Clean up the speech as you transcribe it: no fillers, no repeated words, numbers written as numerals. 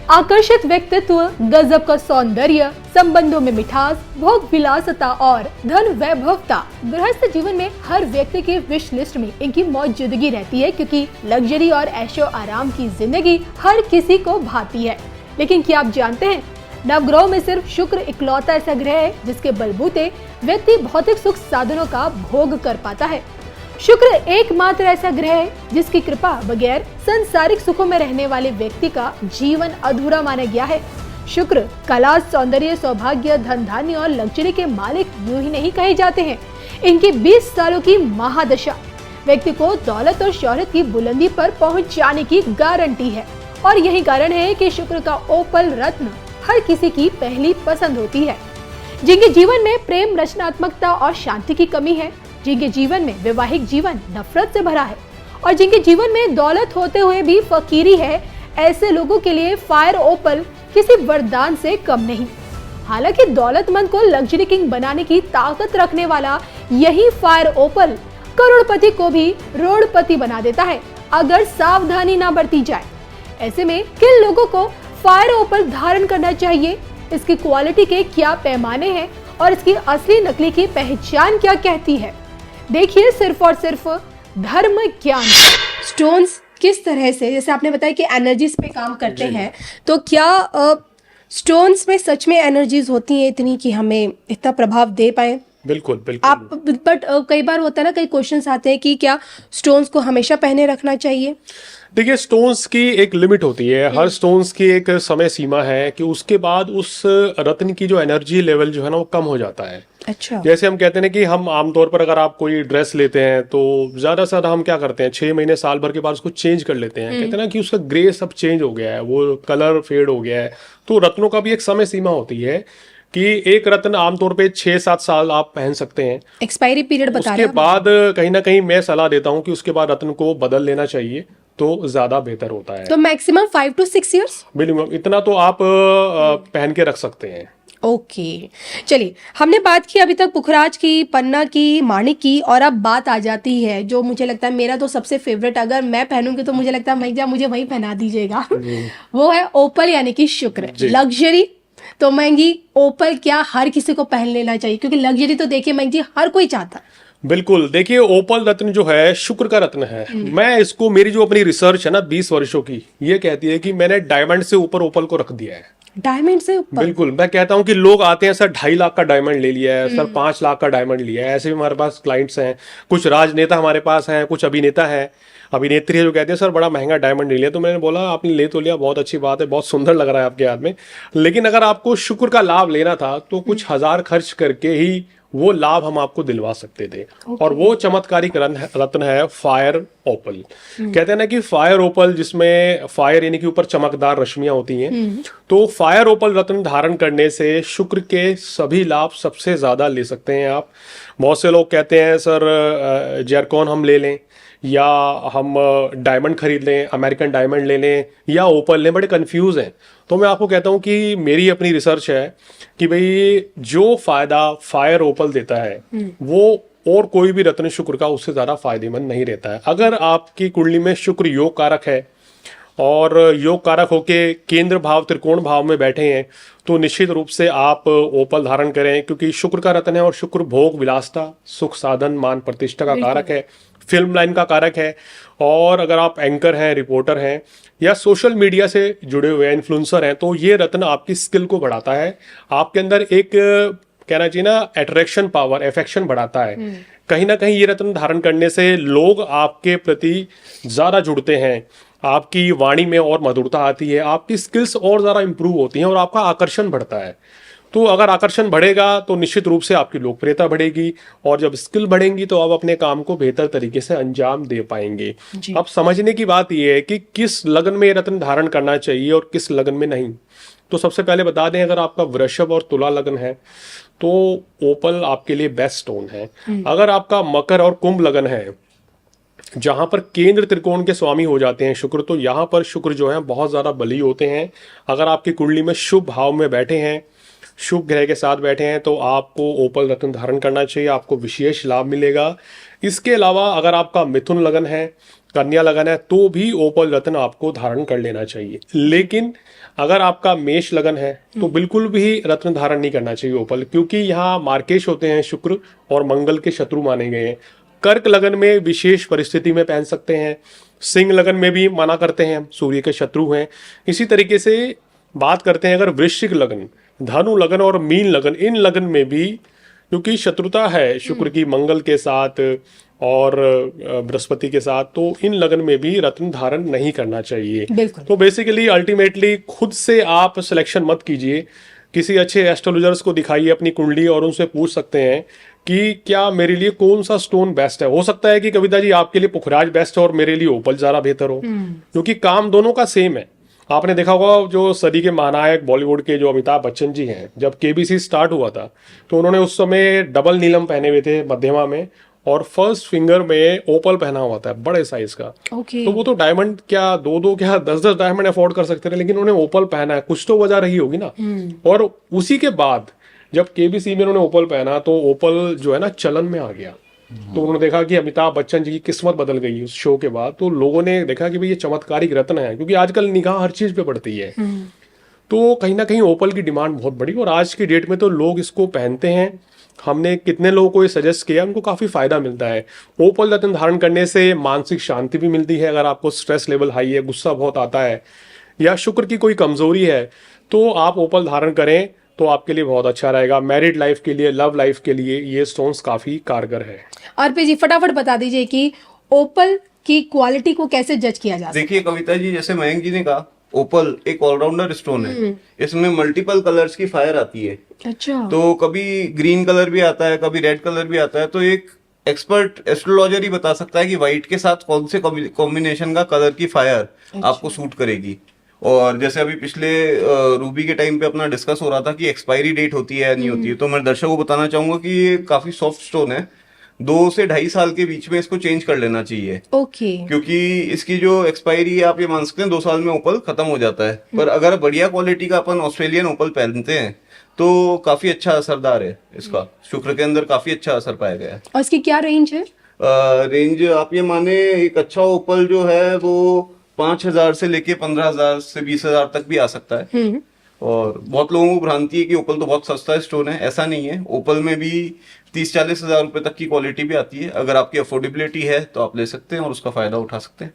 आकर्षित व्यक्तित्व, गजब का सौंदर्य, संबंधों में मिठास, भोग विलासता और धन वैभवता गृहस्थ जीवन में हर व्यक्ति के विश लिस्ट में इनकी मौजूदगी रहती है, क्योंकि लग्जरी और ऐशो आराम की जिंदगी हर किसी को भाती है। लेकिन क्या आप जानते हैं, नवग्रहों में सिर्फ शुक्र इकलौता ऐसा ग्रह है जिसके बलबूते व्यक्ति भौतिक सुख साधनों का भोग कर पाता है। शुक्र एकमात्र ऐसा ग्रह है जिसकी कृपा बगैर संसारिक सुखों में रहने वाले व्यक्ति का जीवन अधूरा माना गया है। शुक्र कला, सौंदर्य, सौभाग्य, धन धान्य और लग्जरी के मालिक यूं ही नहीं कहे जाते हैं। इनकी 20 सालों की महादशा व्यक्ति को दौलत और शोहरत की बुलंदी पर पहुंच जाने की गारंटी है, और यही कारण है कि शुक्र का ओपल रत्न हर किसी की पहली पसंद होती है। जिनके जीवन में प्रेम, रचनात्मकता और शांति की कमी है, जिनके जीवन में वैवाहिक जीवन नफरत से भरा है और जिनके जीवन में दौलत होते हुए भी फकीरी है, ऐसे लोगों के लिए फायर ओपल किसी वरदान से कम नहीं। हालांकि दौलतमंद को लग्जरी किंग बनाने की ताकत रखने वाला यही फायर ओपल करोड़पति को भी रोडपति बना देता है, अगर सावधानी ना बरती जाए। ऐसे में किन लोगों को फायर ओपल धारण करना चाहिए, इसकी क्वालिटी के क्या पैमाने हैं और इसकी असली नकली की पहचान क्या कहती है, देखिए सिर्फ और सिर्फ धर्म ज्ञान। स्टोन्स किस तरह से, जैसे आपने बताया कि एनर्जीज पे काम करते हैं, तो क्या स्टोन्स में सच में एनर्जीज होती हैं इतनी कि हमें इतना प्रभाव दे पाए? बिल्कुल बिल्कुल। आप बट कई बार होता है ना, कई क्वेश्चंस आते हैं कि क्या स्टोन्स को हमेशा पहने रखना चाहिए? देखिए, स्टोन्स की एक लिमिट होती है, हर स्टोन्स की एक समय सीमा है कि उसके बाद उस रत्न की जो एनर्जी लेवल जो है ना वो कम हो जाता है। अच्छा। जैसे हम कहते हैं ना कि हम आमतौर पर अगर आप कोई ड्रेस लेते हैं तो ज्यादा से ज्यादा हम क्या करते हैं, 6 महीने साल भर के बाद उसको चेंज कर लेते हैं। कहते हैं ना कि उसका ग्रे सब चेंज हो गया है, वो कलर फेड हो गया है। तो रत्नों का भी एक समय सीमा होती है कि एक रत्न आमतौर पे 6-7 साल आप पहन सकते हैं, एक्सपायरी पीरियड बता रहे हैं। उसके बाद कहीं ना कहीं मैं सलाह देता हूँ कि उसके बाद रत्न को बदल लेना चाहिए, तो ज्यादा बेहतर होता है। तो मैक्सिमम 5 to 6 years मिनिमम इतना तो आप पहन के रख सकते हैं। ओके। चलिए, हमने बात की अभी तक पुखराज की, पन्ना की, माणिक की, और अब बात आ जाती है जो मुझे लगता है मेरा तो सबसे फेवरेट, अगर मैं पहनूंगी तो मुझे लगता है भैया मुझे वही पहना दीजिएगा। वो है ओपल यानी कि शुक्र। लग्जरी तो महंगी, ओपल क्या हर किसी को पहन लेना चाहिए? क्योंकि लग्जरी तो देखिए महंगी हर कोई चाहता है। बिल्कुल। देखिए, ओपल रत्न जो है शुक्र का रत्न है। मैं इसको, मेरी जो अपनी रिसर्च है ना 20 वर्षों की, ये कहती है कि मैंने डायमंड से ऊपर ओपल को रख दिया है। डायमंड से ऊपर? बिल्कुल। मैं कहता हूं कि लोग आते हैं, सर 2.5 लाख का डायमंड ले लिया है, सर 5 लाख का डायमंड लिया है। ऐसे भी हमारे पास क्लाइंट्स हैं, कुछ राजनेता हमारे पास हैं, कुछ अभिनेता है, अभिनेत्री है जो कहते हैं सर बड़ा महंगा डायमंड ले लिया। तो मैंने बोला आपने ले तो लिया, बहुत अच्छी बात है, बहुत सुंदर लग रहा है आपके हाथ में, लेकिन अगर आपको शुक्र का लाभ लेना था तो कुछ हजार खर्च करके ही वो लाभ हम आपको दिलवा सकते थे। और वो चमत्कारिक रत्न है फायर ओपल। कहते हैं ना कि फायर ओपल, जिसमें फायर यानी कि ऊपर चमकदार रश्मियां होती हैं, तो फायर ओपल रत्न धारण करने से शुक्र के सभी लाभ सबसे ज्यादा ले सकते हैं आप। बहुत से लोग कहते हैं सर जेरकॉन हम ले लें या हम डायमंड खरीद लें, अमेरिकन डायमंड ले लें या ओपल लें, बड़े कंफ्यूज हैं। तो मैं आपको कहता हूं कि मेरी अपनी रिसर्च है कि भाई जो फायदा फायर ओपल देता है वो और कोई भी रत्न शुक्र का उससे ज्यादा फायदेमंद नहीं रहता है। अगर आपकी कुंडली में शुक्र योग कारक है और योग कारक होके केंद्र भाव, त्रिकोण भाव में बैठे हैं, तो निश्चित रूप से आप ओपल धारण करें, क्योंकि शुक्र का रत्न है और शुक्र भोग विलासता, सुख साधन, मान प्रतिष्ठा का कारक है, फिल्म लाइन का कारक है। और अगर आप एंकर हैं, रिपोर्टर हैं या सोशल मीडिया से जुड़े हुए इन्फ्लुएंसर हैं, तो ये रत्न आपकी स्किल को बढ़ाता है, आपके अंदर एक कहना चाहिए ना अट्रैक्शन पावर, एफेक्शन बढ़ाता है। कहीं ना कहीं ये रत्न धारण करने से लोग आपके प्रति ज्यादा जुड़ते हैं, आपकी वाणी में और मधुरता आती है, आपकी स्किल्स और ज्यादा इंप्रूव होती हैं और आपका आकर्षण बढ़ता है। तो अगर आकर्षण बढ़ेगा तो निश्चित रूप से आपकी लोकप्रियता बढ़ेगी, और जब स्किल बढ़ेंगी तो आप अपने काम को बेहतर तरीके से अंजाम दे पाएंगे। अब समझने की बात यह है कि किस लगन में ये रत्न धारण करना चाहिए और किस लगन में नहीं। तो सबसे पहले बता दें, अगर आपका वृषभ और तुला लगन है तो ओपल आपके लिए बेस्ट स्टोन है। अगर आपका मकर और कुंभ लगन है जहां पर केंद्र त्रिकोण के स्वामी हो जाते हैं शुक्र, तो यहाँ पर शुक्र जो है बहुत ज्यादा बली होते हैं। अगर आपकी कुंडली में शुभ भाव में बैठे हैं, शुभ ग्रह के साथ बैठे हैं, तो आपको ओपल रत्न धारण करना चाहिए, आपको विशेष लाभ मिलेगा। इसके अलावा अगर आपका मिथुन लगन है कन्या लगन है तो भी ओपल रत्न आपको धारण कर लेना चाहिए। लेकिन अगर आपका मेष लगन है तो बिल्कुल भी रत्न धारण नहीं करना चाहिए ओपल, क्योंकि यहाँ मार्केश होते हैं शुक्र और मंगल के शत्रु माने गए हैं। कर्क लगन में विशेष परिस्थिति में पहन सकते हैं, सिंह लगन में भी मना करते हैं, सूर्य के शत्रु हैं। इसी तरीके से बात करते हैं अगर वृश्चिक लगन, धनु लगन और मीन लगन, इन लगन में भी क्योंकि शत्रुता है शुक्र की मंगल के साथ और बृहस्पति के साथ, तो इन लगन में भी रत्न धारण नहीं करना चाहिए। बिल्कुल। तो बेसिकली अल्टीमेटली खुद से आप सिलेक्शन मत कीजिए, किसी अच्छे एस्ट्रोलॉजर्स को दिखाइए अपनी कुंडली और उनसे पूछ सकते हैं कि क्या मेरे लिए कौन सा स्टोन बेस्ट है। हो सकता है कि कविता जी आपके लिए पुखराज बेस्ट है और मेरे लिए ओपल ज़्यादा बेहतर हो, क्योंकि काम दोनों का सेम है। आपने देखा होगा जो सदी के महानायक बॉलीवुड के जो अमिताभ बच्चन जी हैं, जब केबीसी स्टार्ट हुआ था तो उन्होंने उस समय डबल नीलम पहने हुए थे मध्यमा में और फर्स्ट फिंगर में ओपल पहना हुआ था बड़े साइज का। तो वो तो डायमंड क्या दो क्या 10 डायमंड अफोर्ड कर सकते थे, लेकिन उन्होंने ओपल पहना है, कुछ तो वजह रही होगी ना। और उसी के बाद जब केबीसी में उन्होंने ओपल पहना तो ओपल जो है ना चलन में आ गया। तो उन्होंने देखा कि अमिताभ बच्चन जी की किस्मत बदल गई उस शो के बाद, तो लोगों ने देखा कि भाई ये चमत्कारिक रत्न है, क्योंकि आजकल निगाह हर चीज पे पड़ती है। तो कहीं ना कहीं ओपल की डिमांड बहुत बढ़ी और आज की डेट में तो लोग इसको पहनते हैं। हमने कितने लोगों को ये सजेस्ट किया, उनको काफी फायदा मिलता है। ओपल रत्न धारण करने से मानसिक शांति भी मिलती है। अगर आपको स्ट्रेस लेवल हाई है, गुस्सा बहुत आता है या शुक्र की कोई कमजोरी है, तो आप ओपल धारण करें तो आपके लिए बहुत अच्छा रहेगा। मैरिड लाइफ के लिए, लव लाइफ के लिए ये स्टोन्स काफी कारगर है। आरपी जी फटाफट बता दीजिए कि ओपल की क्वालिटी को कैसे जज किया जा सकता है। देखिए कविता जी, जैसे मयंक जी ने कहा, ओपल एक ऑलराउंडर स्टोन है। इसमें मल्टीपल कलर्स की फायर आती है। अच्छा। तो कभी ग्रीन कलर भी आता है, कभी रेड कलर भी आता है। तो एक एक्सपर्ट एस्ट्रोलॉजर ही बता सकता है कि व्हाइट के साथ कौन से कॉम्बिनेशन का कलर की फायर आपको सूट करेगी। और जैसे अभी पिछले रूबी के टाइम पे अपना डिस्कस हो रहा था कि एक्सपायरी डेट होती है या नहीं होती है, तो मैं दर्शकों को बताना चाहूंगा कि ये काफी सॉफ्ट स्टोन है। 2 से 2.5 साल के बीच में इसको चेंज कर लेना चाहिए। ओके। क्योंकि इसकी जो एक्सपायरी है आप ये मान सकते हैं 2 साल में ओपल खत्म हो जाता है। पर अगर बढ़िया क्वालिटी का अपन ऑस्ट्रेलियन ओपल पहनते हैं तो काफी अच्छा असरदार है। इसका शुक्र के अंदर काफी अच्छा असर पाया गया है। और इसकी क्या रेंज है? रेंज आप ये माने एक अच्छा ओपल जो है वो 5,000 से लेके 15,000 से 20,000 तक भी आ सकता है। और बहुत लोगों को भ्रांति है कि ओपल तो बहुत सस्ता स्टोन है, ऐसा नहीं है। ओपल में भी 30-40 हजार रुपए तक की क्वालिटी भी आती है। अगर आपकी अफोर्डेबिलिटी है तो आप ले सकते हैं और उसका फायदा उठा सकते हैं।